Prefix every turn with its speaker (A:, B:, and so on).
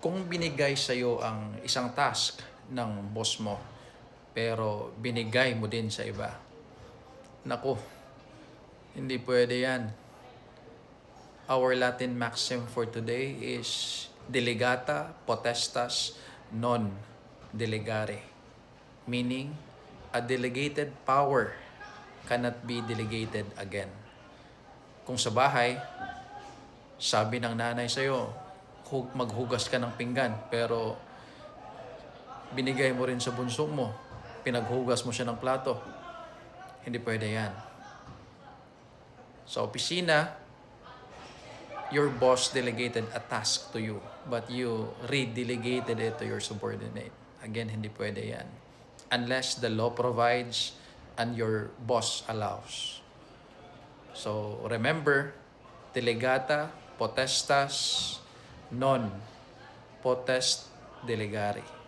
A: Kung binigay sa'yo ang isang task ng boss mo, pero binigay mo din sa iba, naku, hindi pwede yan. Our Latin maxim for today is delegata potestas non delegare. Meaning, a delegated power cannot be delegated again. Kung sa bahay, sabi ng nanay sa'yo, maghugas ka ng pinggan, pero binigay mo rin sa bunso mo, pinaghugas mo siya ng plato. Hindi pwede yan. Sa opisina, your boss delegated a task to you, but you re-delegated it to your subordinate. Again, hindi pwede yan. Unless the law provides and your boss allows. So, remember, delegata potestas non potest delegare.